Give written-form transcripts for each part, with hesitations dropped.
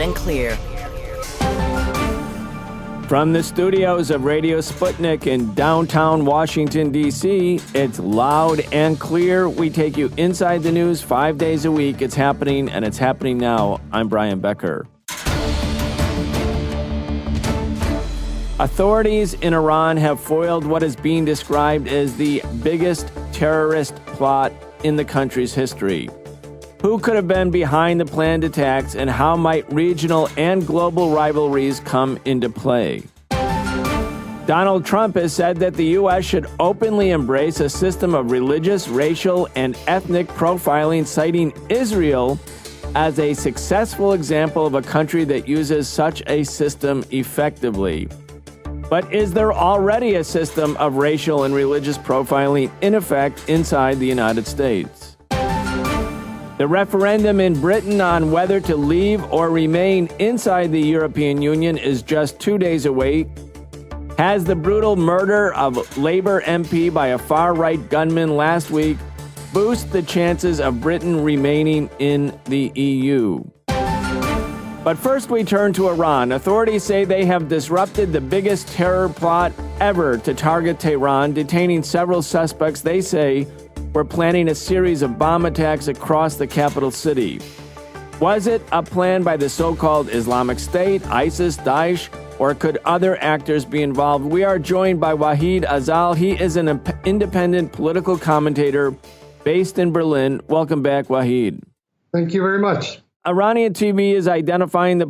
and clear. From the studios of Radio Sputnik in downtown Washington, D.C., it's loud and clear. We take you inside the news 5 days a week. It's happening, and it's happening now. I'm Brian Becker. Authorities in Iran have foiled what is being described as the biggest terrorist plot in the country's history. Who could have been behind the planned attacks, and how might regional and global rivalries come into play? Donald Trump has said that the U.S. should openly embrace a system of religious, racial, and ethnic profiling, citing Israel as a successful example of a country that uses such a system effectively. But is there already a system of racial and religious profiling in effect inside the United States? The referendum in Britain on whether to leave or remain inside the European Union is just 2 days away. Has the brutal murder of Labour MP by a far-right gunman last week boosted the chances of Britain remaining in the EU? But first we turn to Iran. Authorities say they have disrupted the biggest terror plot ever to target Tehran, detaining several suspects they say were planning a series of bomb attacks across the capital city. Was it a plan by the so-called Islamic State, ISIS, Daesh, or could other actors be involved? We are joined by Waheed Azal. He is an independent political commentator based in Berlin. Welcome back, Waheed. Thank you very much. Iranian TV is identifying the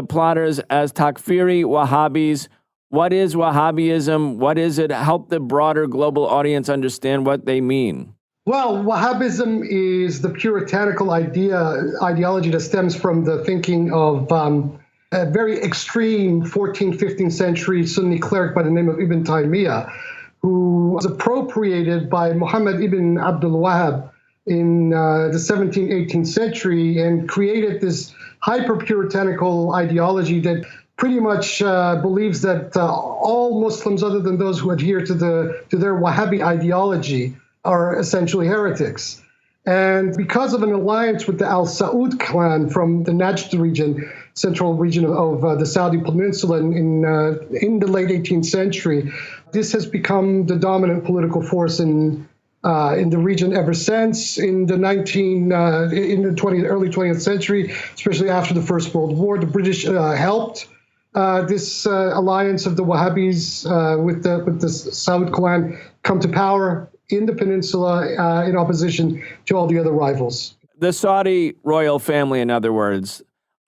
plotters as Takfiri Wahhabis. What is Wahhabism? What is it? Help the broader global audience understand what they mean. Well, Wahhabism is the puritanical ideology that stems from the thinking of a very extreme 14th, 15th century Sunni cleric by the name of Ibn Taymiyyah, who was appropriated by Muhammad ibn Abdul Wahhab in the 17th, 18th century and created this hyper-puritanical ideology that pretty much believes that all Muslims other than those who adhere to their Wahhabi ideology are essentially heretics. And because of an alliance with the Al Saud clan from the Najd region, central region of the Saudi Peninsula in the late 18th century, this has become the dominant political force in the region ever since. In the early 20th century, especially after the First World War, the British helped this alliance of the Wahhabis with the Saud clan come to power in the peninsula in opposition to all the other rivals. The Saudi royal family, in other words,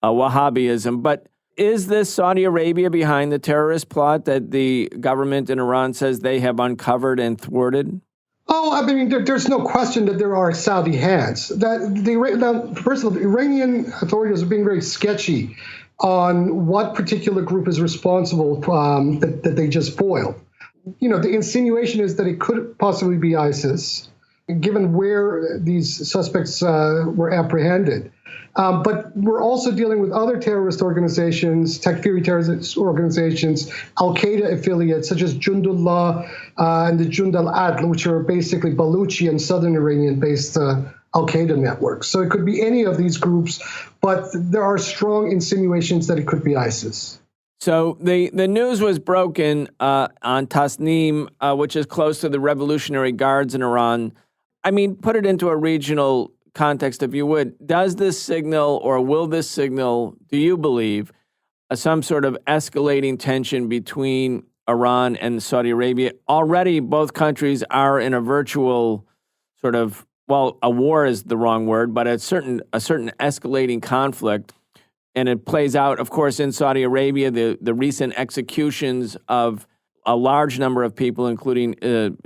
Wahhabism. But is this Saudi Arabia behind the terrorist plot that the government in Iran says they have uncovered and thwarted? Oh, I mean, there's no question that there are Saudi hands. First of all, the Iranian authorities are being very sketchy on what particular group is responsible that they just foiled. You know, the insinuation is that it could possibly be ISIS, given where these suspects were apprehended. But we're also dealing with other terrorist organizations, Takfiri terrorist organizations, Al-Qaeda affiliates such as Jundullah and the Jund al-Adl, which are basically Baluchi and southern Iranian-based Al-Qaeda networks. So it could be any of these groups, but there are strong insinuations that it could be ISIS. So the news was broken on Tasnim, which is close to the Revolutionary Guards in Iran. I mean, put it into a regional context, if you would. Does this signal, or will this signal, do you believe, some sort of escalating tension between Iran and Saudi Arabia? Already, both countries are in a virtual sort of, well, a war is the wrong word, but a certain escalating conflict. And it plays out, of course, in Saudi Arabia, the recent executions of a large number of people, including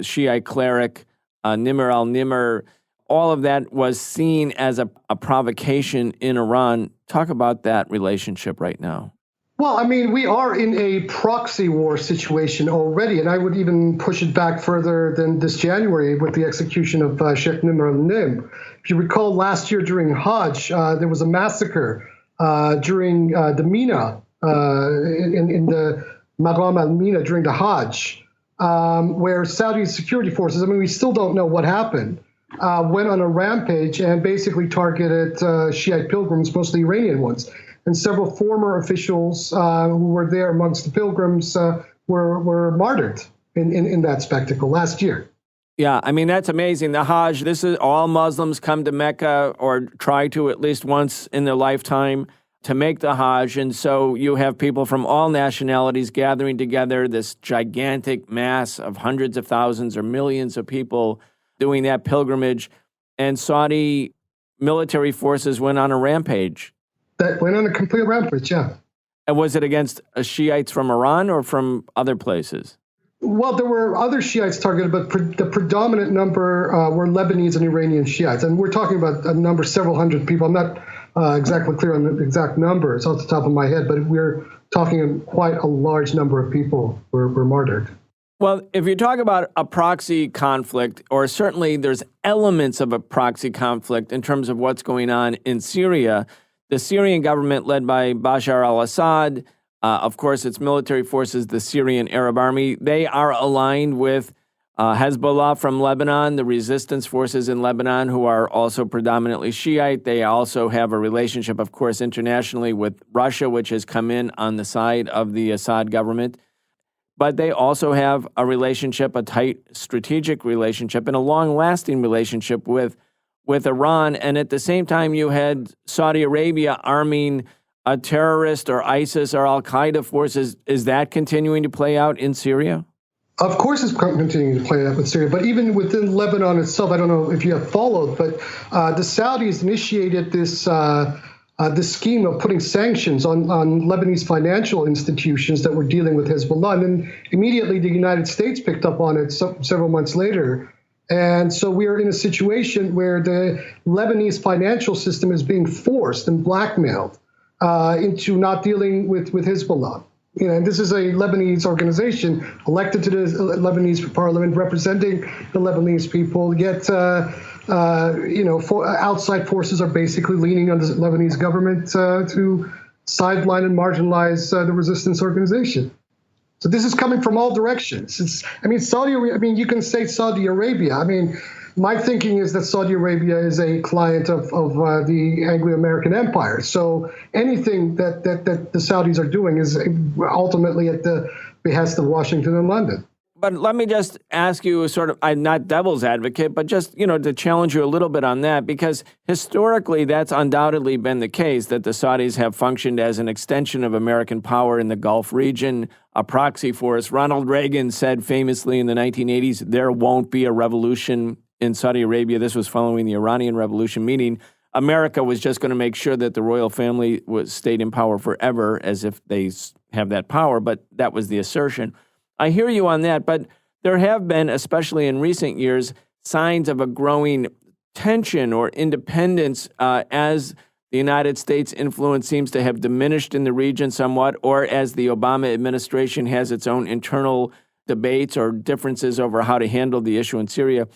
Shiite cleric Nimr al-Nimr. All of that was seen as a provocation in Iran. Talk about that relationship right now. Well, I mean, we are in a proxy war situation already, and I would even push it back further than this January with the execution of Sheikh Nimr al-Nimr. If you recall, last year during Hajj, there was a massacre during the Mina, in the Maqam al-Mina during the Hajj, where Saudi security forces, I mean, we still don't know what happened, went on a rampage and basically targeted Shiite pilgrims, mostly Iranian ones. and several former officials who were there amongst the pilgrims were martyred in that spectacle last year. Yeah, I mean, that's amazing. The Hajj, this is all Muslims come to Mecca or try to at least once in their lifetime to make the Hajj. And so you have people from all nationalities gathering together, this gigantic mass of hundreds of thousands or millions of people doing that pilgrimage. And Saudi military forces went on a rampage. That went on a complete rampage, yeah. And was it against Shiites from Iran or from other places? Well, there were other Shiites targeted, but the predominant number were Lebanese and Iranian Shiites. And we're talking about a number, several hundred people. I'm not exactly clear on the exact numbers off the top of my head, but we're talking quite a large number of people were martyred. Well, if you talk about a proxy conflict, or certainly there's elements of a proxy conflict in terms of what's going on in Syria, the Syrian government led by Bashar al-Assad, of course, its military forces, the Syrian Arab Army, they are aligned with Hezbollah from Lebanon, the resistance forces in Lebanon, who are also predominantly Shiite. They also have a relationship, of course, internationally with Russia, which has come in on the side of the Assad government. But they also have a relationship, a tight strategic relationship, and a long-lasting relationship with Iran. And at the same time, you had Saudi Arabia arming a terrorist or ISIS or Al-Qaeda forces. Is that continuing to play out in Syria? Of course it's continuing to play out with Syria, but even within Lebanon itself, I don't know if you have followed, but the Saudis initiated this scheme of putting sanctions on Lebanese financial institutions that were dealing with Hezbollah. And then immediately the United States picked up on it several months later. And so we are in a situation where the Lebanese financial system is being forced and blackmailed into not dealing with Hezbollah. You know, and this is a Lebanese organization elected to the Lebanese parliament, representing the Lebanese people. Yet, outside forces are basically leaning on the Lebanese government to sideline and marginalize the resistance organization. So this is coming from all directions. You can say Saudi Arabia. My thinking is that Saudi Arabia is a client of the Anglo-American Empire. So anything that the Saudis are doing is ultimately at the behest of Washington and London. But let me just ask you I'm not devil's advocate, but just, to challenge you a little bit on that, because historically that's undoubtedly been the case, that the Saudis have functioned as an extension of American power in the Gulf region, a proxy force. Ronald Reagan said famously in the 1980s, there won't be a revolution in Saudi Arabia. This was following the Iranian Revolution, meaning America was just going to make sure that the royal family stayed in power forever, as if they have that power, but that was the assertion. I hear you on that, but there have been, especially in recent years, signs of a growing tension or independence as the United States' influence seems to have diminished in the region somewhat, or as the Obama administration has its own internal debates or differences over how to handle the issue in Syria.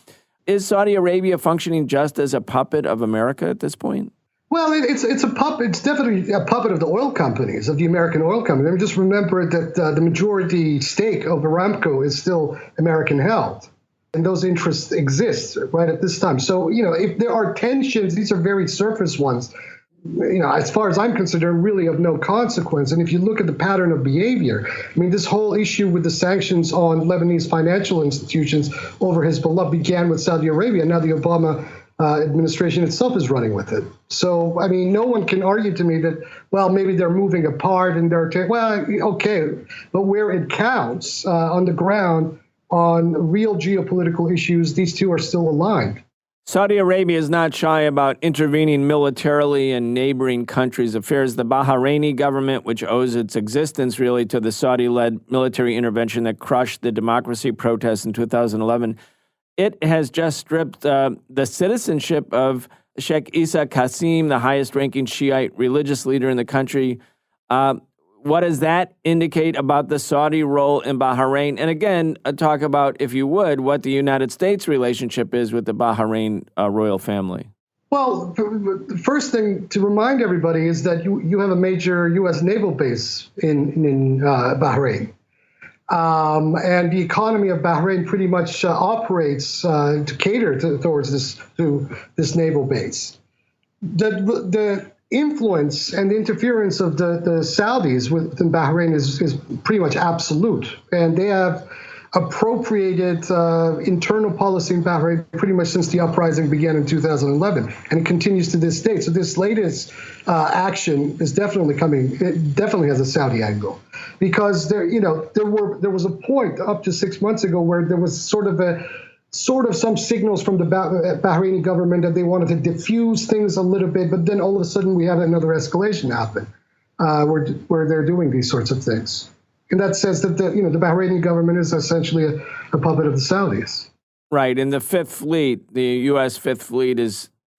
Is Saudi Arabia functioning just as a puppet of America at this point? Well, it's a puppet. It's definitely a puppet of the oil companies, of the American oil companies. Just remember that the majority stake of Aramco is still American held, and those interests exist right at this time. So, if there are tensions, these are very surface ones. As far as I'm concerned, really of no consequence. And if you look at the pattern of behavior, this whole issue with the sanctions on Lebanese financial institutions over Hezbollah began with Saudi Arabia. Now the Obama administration itself is running with it. So, no one can argue to me that, well, maybe they're moving apart and okay. But where it counts on the ground on real geopolitical issues, these two are still aligned. Saudi Arabia is not shy about intervening militarily in neighboring countries' affairs. The Bahraini government, which owes its existence really to the Saudi-led military intervention that crushed the democracy protests in 2011, it has just stripped the citizenship of Sheikh Isa Qasim, the highest-ranking Shiite religious leader in the country. What does that indicate about the Saudi role in Bahrain? And again, talk about, if you would, what the United States' relationship is with the Bahrain royal family. Well, the first thing to remind everybody is that you have a major U.S. naval base in Bahrain. And the economy of Bahrain pretty much operates to cater towards this naval base. The influence and interference of the Saudis within Bahrain is pretty much absolute. And they have appropriated internal policy in Bahrain pretty much since the uprising began in 2011, and it continues to this day. So this latest action is definitely coming. It definitely has a Saudi angle, because there was a point up to 6 months ago where there was sort of some signals from the Bahraini government that they wanted to diffuse things a little bit, but then all of a sudden we had another escalation happen where they're doing these sorts of things. In that sense, that the Bahraini government is essentially a puppet of the Saudis. Right, and the Fifth Fleet, the U.S. Fifth Fleet,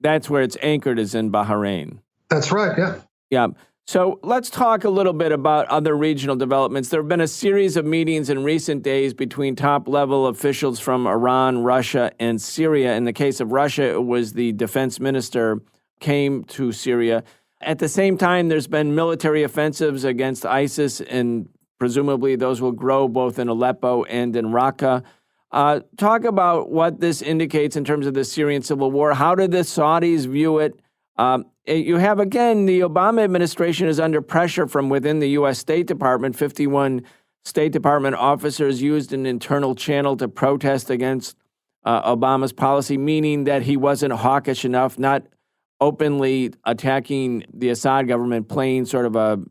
that's where it's anchored, is in Bahrain. That's right, yeah. Yeah. So let's talk a little bit about other regional developments. There have been a series of meetings in recent days between top-level officials from Iran, Russia, and Syria. In the case of Russia, it was the defense minister came to Syria. At the same time, there's been military offensives against ISIS, and presumably those will grow both in Aleppo and in Raqqa. Talk about what this indicates in terms of the Syrian civil war. How did the Saudis view it? You have, again, the Obama administration is under pressure from within the U.S. State Department. 51 State Department officers used an internal channel to protest against Obama's policy, meaning that he wasn't hawkish enough, not openly attacking the Assad government, playing sort of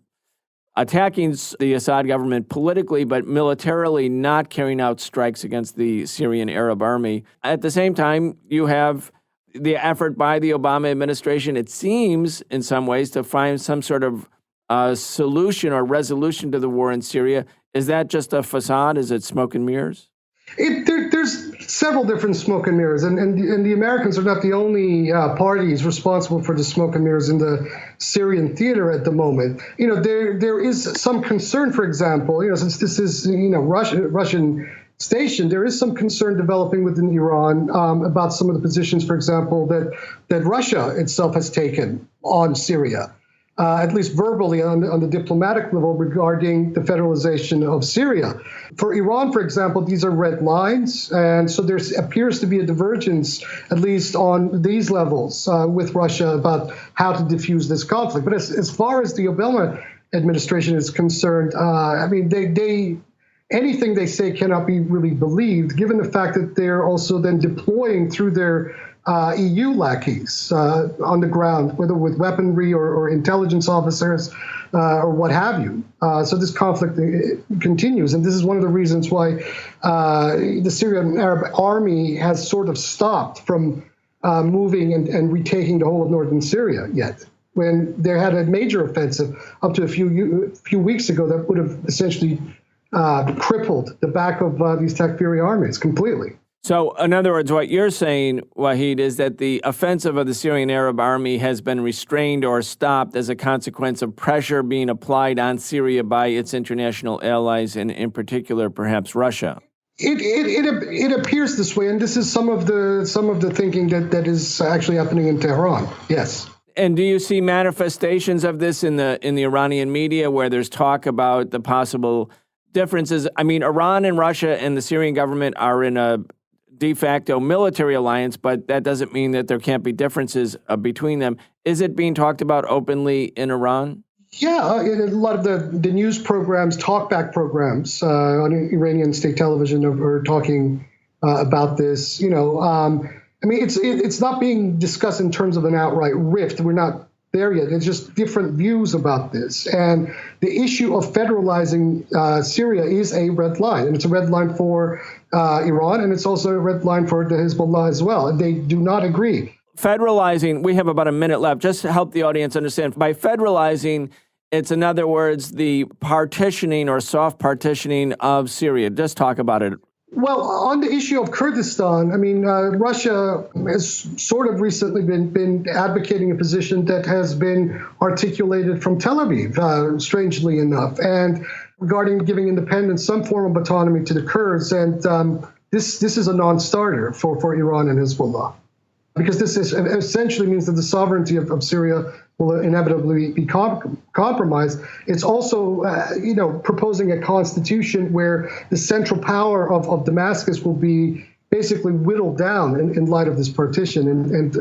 attacking the Assad government politically, but militarily not carrying out strikes against the Syrian Arab army. At the same time, you have the effort by the Obama administration, it seems, in some ways, to find some sort of solution or resolution to the war in Syria. Is that just a facade? Is it smoke and mirrors? There's several different smoke and mirrors, and the Americans are not the only parties responsible for the smoke and mirrors in the Syrian theater at the moment. There is some concern, for example, since this is Russian station, there is some concern developing within Iran about some of the positions, for example, that Russia itself has taken on Syria. At least verbally on the diplomatic level, regarding the federalization of Syria. For Iran, for example, these are red lines, and so there appears to be a divergence, at least on these levels, with Russia about how to diffuse this conflict. But as far as the Obama administration is concerned, anything they say cannot be really believed, given the fact that they're also then deploying through their EU lackeys on the ground, whether with weaponry or intelligence officers or what have you. So this conflict continues, and this is one of the reasons why the Syrian Arab army has sort of stopped from moving and retaking the whole of northern Syria yet, when they had a major offensive up to a few weeks ago that would have essentially crippled the back of these Takfiri armies completely. So, in other words, what you're saying, Wahid, is that the offensive of the Syrian Arab army has been restrained or stopped as a consequence of pressure being applied on Syria by its international allies, and in particular, perhaps Russia. It appears this way, and this is some of the thinking that is actually happening in Tehran. Yes. And do you see manifestations of this in the Iranian media, where there's talk about the possible differences? I mean, Iran and Russia and the Syrian government are in a de facto military alliance, but that doesn't mean that there can't be differences between them. Is it being talked about openly in Iran? Yeah, a lot of the news programs, talkback programs on Iranian state television are talking about this. It's not being discussed in terms of an outright rift. We're not there yet. It's just different views about this. And the issue of federalizing Syria is a red line. And it's a red line for Iran, and it's also a red line for the Hezbollah as well. And they do not agree. Federalizing, we have about a minute left. Just to help the audience understand, by federalizing, it's, in other words, the partitioning or soft partitioning of Syria. Just talk about it. Well, on the issue of Kurdistan, Russia has sort of recently been advocating a position that has been articulated from Tel Aviv, strangely enough, and regarding giving independence, some form of autonomy to the Kurds. And this is a non-starter for Iran and Hezbollah, because this essentially means that the sovereignty of Syria will inevitably be compromised. It's also, proposing a constitution where the central power of Damascus will be basically whittled down in light of this partition. And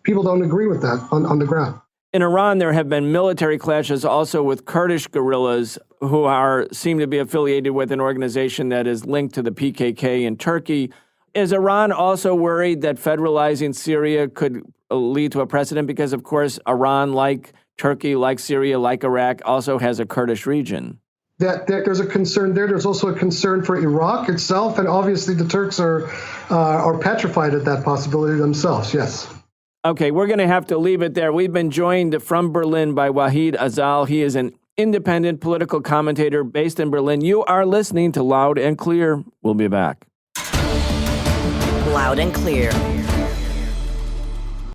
people don't agree with that on the ground. In Iran, there have been military clashes also with Kurdish guerrillas who seem to be affiliated with an organization that is linked to the PKK in Turkey. Is Iran also worried that federalizing Syria could lead to a precedent? Because, of course, Iran, like Turkey, like Syria, like Iraq, also has a Kurdish region. That there's a concern there. There's also a concern for Iraq itself, and obviously the Turks are petrified at that possibility themselves, yes. Okay, we're going to have to leave it there. We've been joined from Berlin by Waheed Azal. He is an independent political commentator based in Berlin. You are listening to Loud and Clear. We'll be back. Loud and Clear.